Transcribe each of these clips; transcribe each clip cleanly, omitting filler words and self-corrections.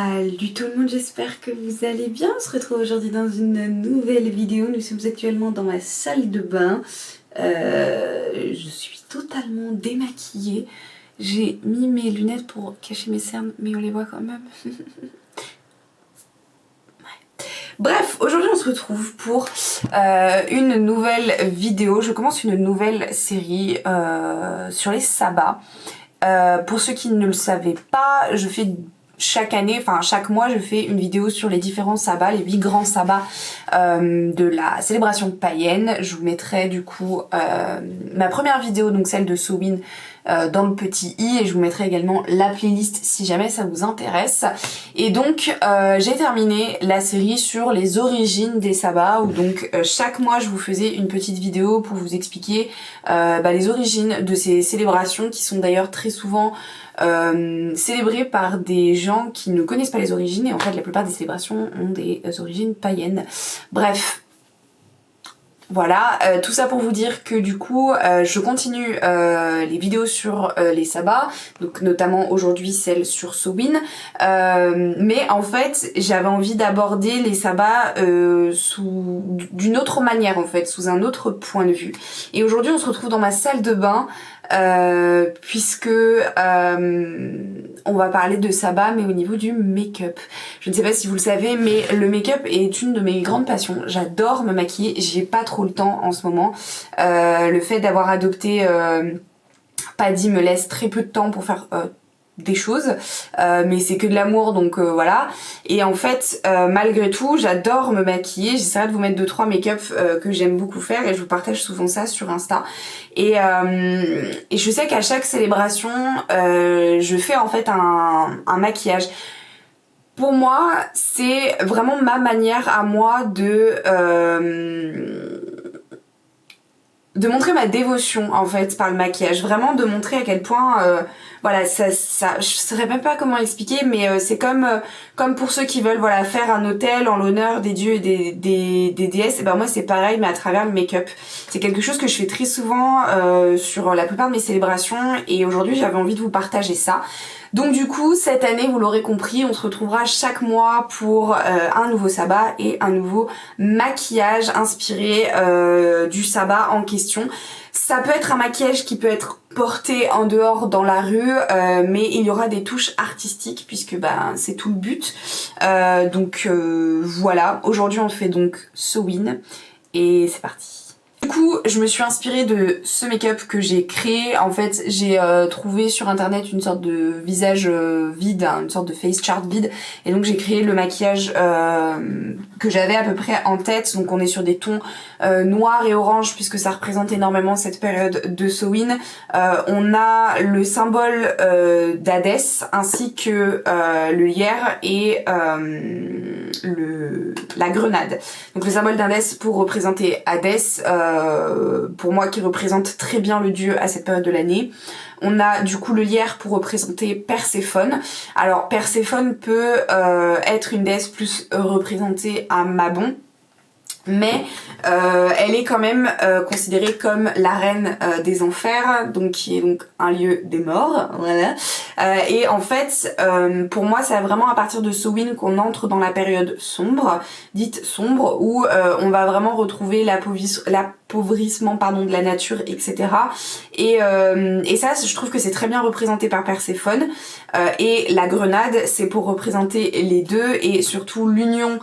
Salut tout le monde, j'espère que vous allez bien. On se retrouve aujourd'hui dans une nouvelle vidéo. Nous sommes actuellement dans ma salle de bain. Je suis totalement démaquillée. J'ai mis mes lunettes pour cacher mes cernes, mais on les voit quand même. Bref, aujourd'hui on se retrouve pour une nouvelle vidéo. Je commence une nouvelle série sur les sabbats. Pour ceux qui ne le savaient pas, je fais chaque année, enfin chaque mois, je fais une vidéo sur les différents sabbats, les 8 grands sabbats de la célébration païenne. Je vous mettrai du coup ma première vidéo, donc celle de Samhain, dans le petit i, et je vous mettrai également la playlist si jamais ça vous intéresse. Et donc j'ai terminé la série sur les origines des sabbats, où donc chaque mois je vous faisais une petite vidéo pour vous expliquer les origines de ces célébrations, qui sont d'ailleurs très souvent célébrées par des gens qui ne connaissent pas les origines, et en fait la plupart des célébrations ont des origines païennes. Bref, voilà, tout ça pour vous dire que du coup je continue les vidéos sur les sabbats, donc notamment aujourd'hui celle sur Samhain, mais en fait j'avais envie d'aborder les sabbats d'une autre manière, en fait, sous un autre point de vue. Et aujourd'hui on se retrouve dans ma salle de bain puisque on va parler de sabbat, mais au niveau du make-up. Je ne sais pas si vous le savez, mais le make-up est une de mes grandes passions. J'adore me maquiller, j'ai pas trop le temps en ce moment. Le fait d'avoir adopté Paddy me laisse très peu de temps pour faire des choses, mais c'est que de l'amour, donc voilà. Et en fait malgré tout j'adore me maquiller. J'essaierai de vous mettre 2-3 make-up que j'aime beaucoup faire, et je vous partage souvent ça sur Insta. Et je sais qu'à chaque célébration je fais en fait un maquillage. Pour moi c'est vraiment ma manière à moi de montrer ma dévotion en fait par le maquillage, vraiment de montrer à quel point voilà, ça je saurais même pas comment expliquer, mais c'est comme pour ceux qui veulent, voilà, faire un autel en l'honneur des dieux et des déesses. Et ben moi c'est pareil, mais à travers le make-up. C'est quelque chose que je fais très souvent sur la plupart de mes célébrations, et aujourd'hui j'avais envie de vous partager ça. Donc du coup cette année, vous l'aurez compris, on se retrouvera chaque mois pour un nouveau sabbat et un nouveau maquillage inspiré du sabbat en question. Ça peut être un maquillage qui peut être porté en dehors dans la rue, mais il y aura des touches artistiques puisque c'est tout le but. Voilà, aujourd'hui on fait donc Samhain et c'est parti. Du coup, je me suis inspirée de ce make-up que j'ai créé. En fait, j'ai trouvé sur internet une sorte de visage vide, une sorte de face chart vide, et donc j'ai créé le maquillage que j'avais à peu près en tête. Donc on est sur des tons noirs et orange puisque ça représente énormément cette période de Samhain. On a le symbole d'Hadès ainsi que le lierre et la grenade. Donc le symbole d'Hadès pour représenter Hadès, pour moi qui représente très bien le dieu à cette période de l'année. On a du coup le lierre pour représenter Perséphone. Alors Perséphone peut être une déesse plus représentée à Mabon, mais elle est quand même considérée comme la reine des enfers, donc qui est donc un lieu des morts, voilà. Et en fait pour moi c'est vraiment à partir de Samhain qu'on entre dans la période sombre, dite sombre, où on va vraiment retrouver l'appauvrissement de la nature, etc. Et ça je trouve que c'est très bien représenté par Perséphone. Et la grenade c'est pour représenter les deux, et surtout l'union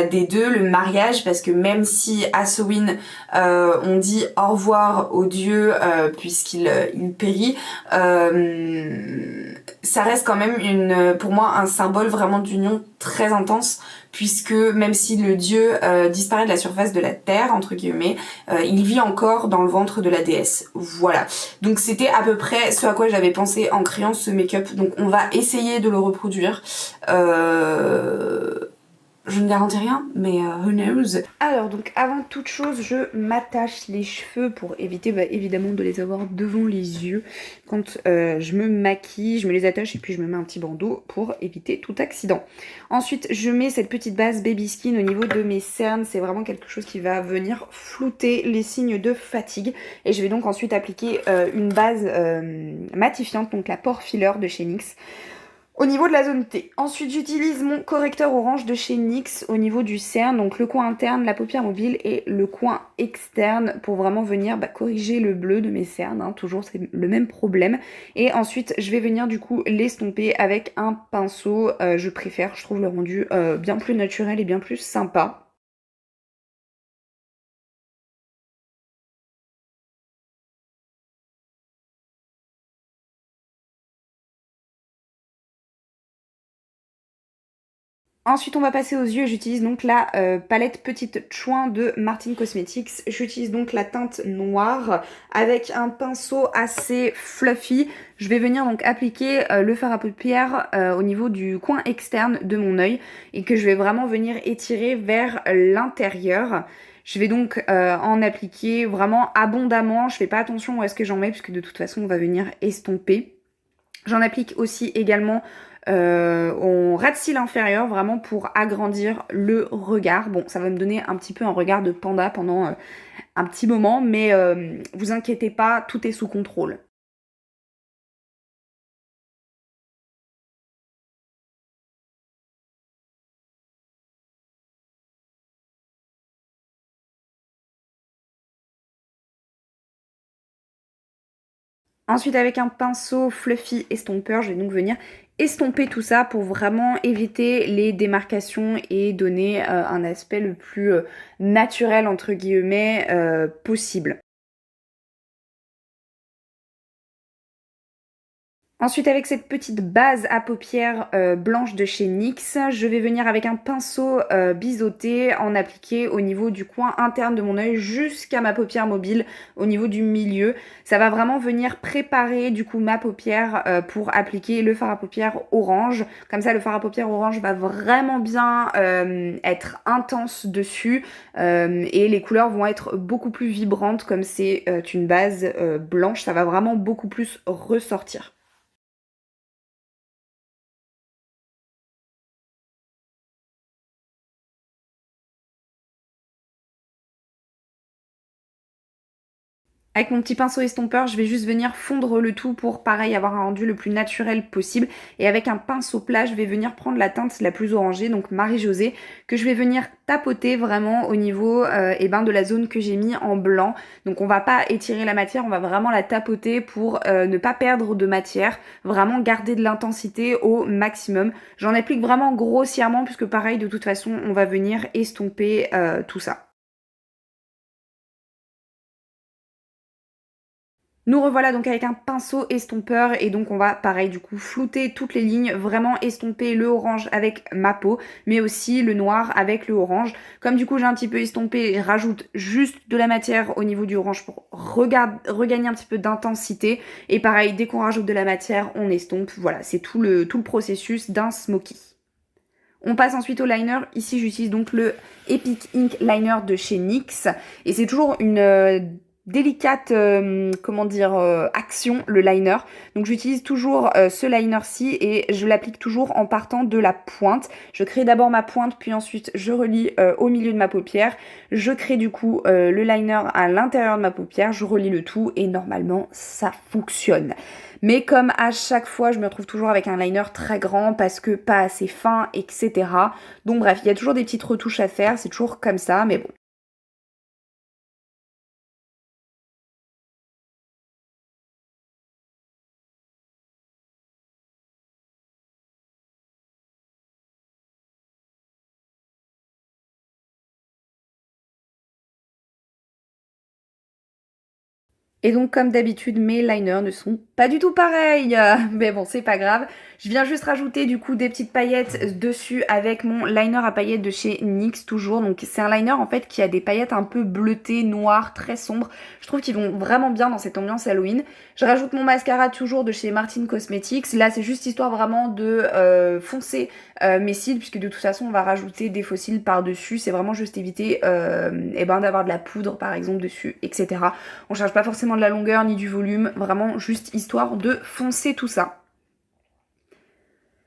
des deux, le mariage, parce que même si à Samhain on dit au revoir au dieu puisqu'il périt, ça reste quand même pour moi un symbole vraiment d'union très intense, puisque même si le dieu disparaît de la surface de la terre, entre guillemets, il vit encore dans le ventre de la déesse. Voilà. Donc c'était à peu près ce à quoi j'avais pensé en créant ce make-up. Donc on va essayer de le reproduire. Je ne garantis rien, mais who knows. Alors donc avant toute chose, je m'attache les cheveux pour éviter évidemment de les avoir devant les yeux. Quand je me maquille, je me les attache et puis je me mets un petit bandeau pour éviter tout accident. Ensuite, je mets cette petite base Baby Skin au niveau de mes cernes. C'est vraiment quelque chose qui va venir flouter les signes de fatigue. Et je vais donc ensuite appliquer une base matifiante, donc la Pore Filler de chez NYX. au niveau de la zone T. Ensuite, j'utilise mon correcteur orange de chez NYX au niveau du cerne, donc le coin interne, la paupière mobile et le coin externe pour vraiment venir corriger le bleu de mes cernes. Hein. Toujours, c'est le même problème. Et ensuite, je vais venir du coup l'estomper avec un pinceau. Je préfère, je trouve le rendu bien plus naturel et bien plus sympa. Ensuite, on va passer aux yeux. J'utilise donc la palette Petite Chouin de Martin Cosmetics. J'utilise donc la teinte noire avec un pinceau assez fluffy. Je vais venir donc appliquer le fard à paupières au niveau du coin externe de mon œil et que je vais vraiment venir étirer vers l'intérieur. Je vais donc en appliquer vraiment abondamment. Je fais pas attention où est-ce que j'en mets puisque de toute façon on va venir estomper. J'en applique aussi également au ras de cils inférieur, vraiment pour agrandir le regard. Bon, ça va me donner un petit peu un regard de panda pendant un petit moment, mais vous inquiétez pas, tout est sous contrôle. Ensuite, avec un pinceau fluffy estompeur, je vais donc venir estomper tout ça pour vraiment éviter les démarcations et donner un aspect le plus naturel, entre guillemets, possible. Ensuite, avec cette petite base à paupières blanche de chez NYX, je vais venir avec un pinceau biseauté en appliquer au niveau du coin interne de mon œil jusqu'à ma paupière mobile, au niveau du milieu. Ça va vraiment venir préparer du coup ma paupière pour appliquer le fard à paupières orange. Comme ça, le fard à paupières orange va vraiment bien être intense dessus et les couleurs vont être beaucoup plus vibrantes comme c'est une base blanche. Ça va vraiment beaucoup plus ressortir. Avec mon petit pinceau estompeur, je vais juste venir fondre le tout pour, pareil, avoir un rendu le plus naturel possible. Et avec un pinceau plat, je vais venir prendre la teinte la plus orangée, donc Marie-Josée, que je vais venir tapoter vraiment au niveau de la zone que j'ai mis en blanc. Donc on va pas étirer la matière, on va vraiment la tapoter pour ne pas perdre de matière, vraiment garder de l'intensité au maximum. J'en applique vraiment grossièrement puisque pareil, de toute façon, on va venir estomper tout ça. Nous revoilà donc avec un pinceau estompeur et donc on va pareil du coup flouter toutes les lignes, vraiment estomper le orange avec ma peau mais aussi le noir avec le orange. Comme du coup j'ai un petit peu estompé, je rajoute juste de la matière au niveau du orange pour regagner un petit peu d'intensité et pareil dès qu'on rajoute de la matière on estompe. Voilà, c'est tout le processus d'un smoky. On passe ensuite au liner. Ici, j'utilise donc le Epic Ink Liner de chez NYX. Et c'est toujours une délicate, action, le liner. Donc j'utilise toujours ce liner-ci et je l'applique toujours en partant de la pointe. Je crée d'abord ma pointe, puis ensuite je relie au milieu de ma paupière. Je crée du coup le liner à l'intérieur de ma paupière. Je relie le tout et normalement, ça fonctionne. Mais comme à chaque fois, je me retrouve toujours avec un liner très grand parce que pas assez fin, etc. Donc bref, il y a toujours des petites retouches à faire, c'est toujours comme ça, mais bon. Et donc, comme d'habitude, mes liners ne sont pas du tout pareils. Mais bon, c'est pas grave. Je viens juste rajouter du coup des petites paillettes dessus avec mon liner à paillettes de chez NYX toujours. Donc c'est un liner en fait qui a des paillettes un peu bleutées, noires, très sombres. Je trouve qu'ils vont vraiment bien dans cette ambiance Halloween. Je rajoute mon mascara toujours de chez Martin Cosmetics. Là, c'est juste histoire vraiment de foncer mes cils puisque de toute façon, on va rajouter des faux cils par-dessus. C'est vraiment juste éviter d'avoir de la poudre par exemple dessus, etc. On cherche pas forcément de la longueur ni du volume, vraiment juste histoire de foncer tout ça.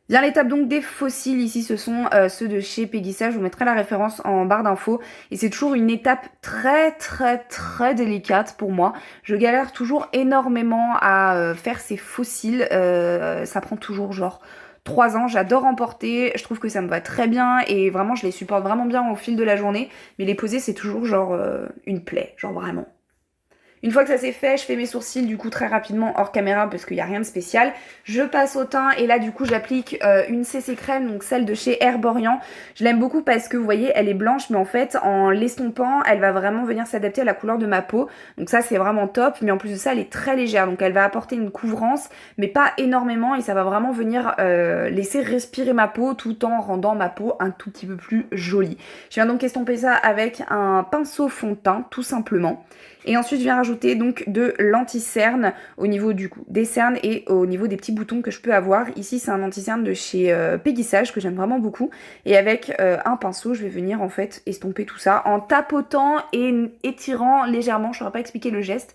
Vient l'étape donc des fossiles, ici ce sont ceux de chez Peggysa, je vous mettrai la référence en barre d'infos et c'est toujours une étape très très très délicate pour moi. Je galère toujours énormément à faire ces fossiles, ça prend toujours genre 3 ans. J'adore en porter, je trouve que ça me va très bien et vraiment je les supporte vraiment bien au fil de la journée. Mais les poser c'est toujours genre une plaie, genre vraiment. Une fois que ça c'est fait, je fais mes sourcils du coup très rapidement hors caméra parce qu'il n'y a rien de spécial. Je passe au teint et là du coup j'applique une CC crème, donc celle de chez Herborian. Je l'aime beaucoup parce que vous voyez elle est blanche mais en fait en l'estompant elle va vraiment venir s'adapter à la couleur de ma peau. Donc ça c'est vraiment top, mais en plus de ça elle est très légère donc elle va apporter une couvrance mais pas énormément et ça va vraiment venir laisser respirer ma peau tout en rendant ma peau un tout petit peu plus jolie. Je viens donc estomper ça avec un pinceau fond de teint tout simplement. Et ensuite, je viens rajouter donc de l'anti-cerne au niveau du coup des cernes et au niveau des petits boutons que je peux avoir. Ici, c'est un anti-cerne de chez Peggy Sage que j'aime vraiment beaucoup. Et avec un pinceau, je vais venir en fait estomper tout ça en tapotant et étirant légèrement. Je ne saurais pas expliquer le geste.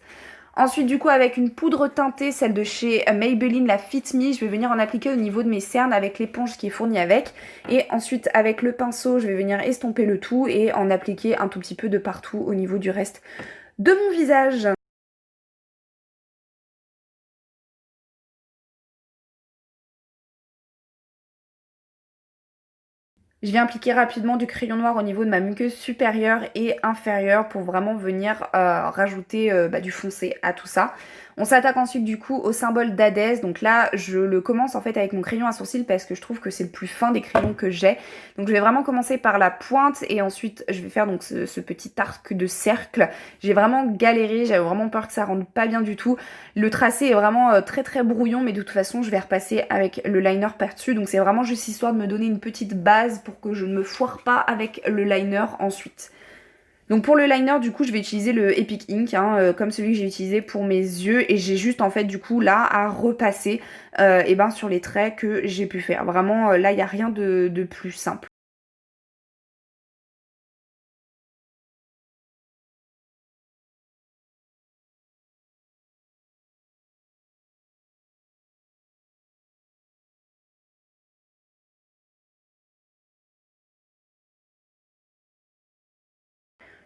Ensuite, du coup, avec une poudre teintée, celle de chez Maybelline, la Fit Me, je vais venir en appliquer au niveau de mes cernes avec l'éponge qui est fournie avec. Et ensuite, avec le pinceau, je vais venir estomper le tout et en appliquer un tout petit peu de partout au niveau du reste de mon visage. Je viens appliquer rapidement du crayon noir au niveau de ma muqueuse supérieure et inférieure pour vraiment venir rajouter du foncé à tout ça. On s'attaque ensuite du coup au symbole d'Hadès. Donc là, je le commence en fait avec mon crayon à sourcils parce que je trouve que c'est le plus fin des crayons que j'ai. Donc je vais vraiment commencer par la pointe et ensuite je vais faire donc ce petit arc de cercle. J'ai vraiment galéré, j'avais vraiment peur que ça rentre pas bien du tout. Le tracé est vraiment très très brouillon, mais de toute façon je vais repasser avec le liner par-dessus. Donc c'est vraiment juste histoire de me donner une petite base pour que je ne me foire pas avec le liner ensuite. Donc pour le liner, du coup, je vais utiliser le Epic Ink, comme celui que j'ai utilisé pour mes yeux. Et j'ai juste, en fait, du coup, là, à repasser sur les traits que j'ai pu faire. Vraiment, là, il n'y a rien de plus simple.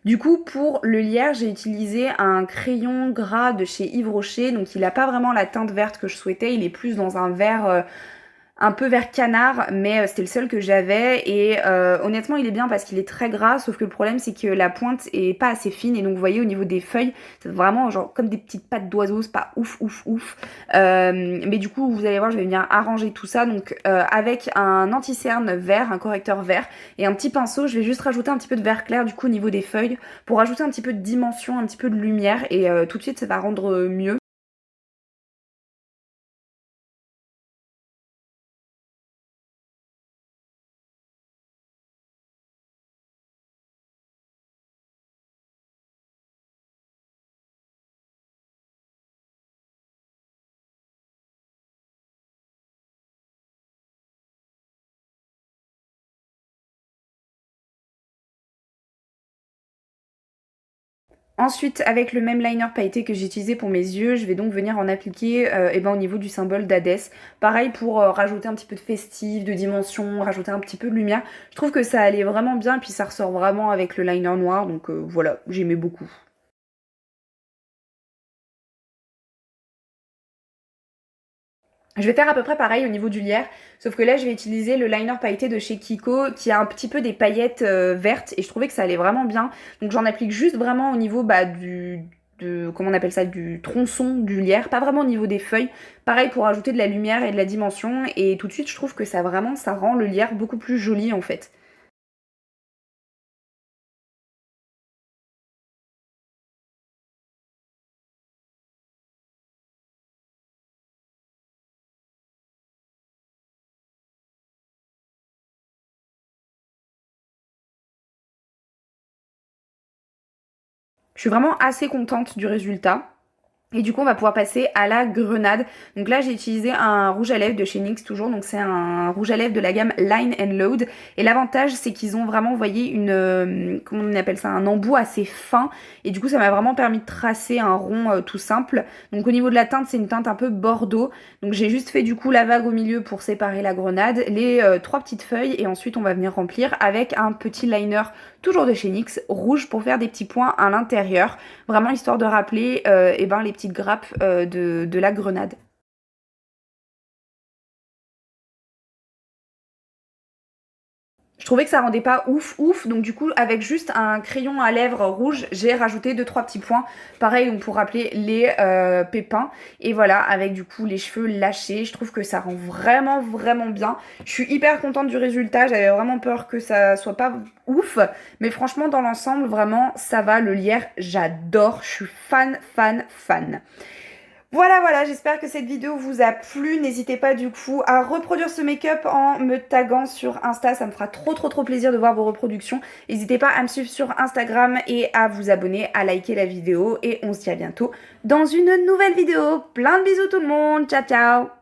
Du coup, pour le lierre, j'ai utilisé un crayon gras de chez Yves Rocher. Donc, il n'a pas vraiment la teinte verte que je souhaitais. Il est plus dans un vert un peu vert canard, mais c'était le seul que j'avais et honnêtement il est bien parce qu'il est très gras, sauf que le problème c'est que la pointe est pas assez fine et donc vous voyez au niveau des feuilles c'est vraiment genre comme des petites pattes d'oiseau, c'est pas ouf ouf ouf. Mais du coup vous allez voir je vais venir arranger tout ça donc avec un anti-cerne vert, un correcteur vert et un petit pinceau je vais juste rajouter un petit peu de vert clair du coup au niveau des feuilles pour rajouter un petit peu de dimension, un petit peu de lumière et tout de suite ça va rendre mieux. Ensuite, avec le même liner pailleté que j'ai utilisé pour mes yeux, je vais donc venir en appliquer au niveau du symbole d'Hadès. Pareil pour rajouter un petit peu de festif, de dimension, rajouter un petit peu de lumière. Je trouve que ça allait vraiment bien et puis ça ressort vraiment avec le liner noir. Donc voilà, j'aimais beaucoup. Je vais faire à peu près pareil au niveau du lierre, sauf que là je vais utiliser le liner pailleté de chez Kiko qui a un petit peu des paillettes vertes et je trouvais que ça allait vraiment bien. Donc j'en applique juste vraiment au niveau comment on appelle ça, du tronçon du lierre, pas vraiment au niveau des feuilles. Pareil pour ajouter de la lumière et de la dimension et tout de suite je trouve que ça rend le lierre beaucoup plus joli en fait. Je suis vraiment assez contente du résultat. Et du coup, on va pouvoir passer à la grenade. Donc là, j'ai utilisé un rouge à lèvres de chez NYX toujours. Donc c'est un rouge à lèvres de la gamme Line and Load. Et l'avantage, c'est qu'ils ont vraiment, vous voyez, comment on appelle ça, un embout assez fin. Et du coup, ça m'a vraiment permis de tracer un rond tout simple. Donc au niveau de la teinte, c'est une teinte un peu bordeaux. Donc j'ai juste fait du coup la vague au milieu pour séparer la grenade, les trois petites feuilles. Et ensuite, on va venir remplir avec un petit liner, toujours de chez NYX, rouge pour faire des petits points à l'intérieur. Vraiment histoire de rappeler les petites grappes de la grenade. trouvais que ça rendait pas ouf, donc du coup avec juste un crayon à lèvres rouge, j'ai rajouté 2-3 petits points, pareil donc pour rappeler les pépins, et voilà, avec du coup les cheveux lâchés, je trouve que ça rend vraiment bien. Je suis hyper contente du résultat, j'avais vraiment peur que ça soit pas ouf, mais franchement dans l'ensemble vraiment ça va, le lierre j'adore, je suis fan. Voilà, j'espère que cette vidéo vous a plu. N'hésitez pas du coup à reproduire ce make-up en me taguant sur Insta. Ça me fera trop plaisir de voir vos reproductions. N'hésitez pas à me suivre sur Instagram et à vous abonner, à liker la vidéo. Et on se dit à bientôt dans une nouvelle vidéo. Plein de bisous tout le monde. Ciao.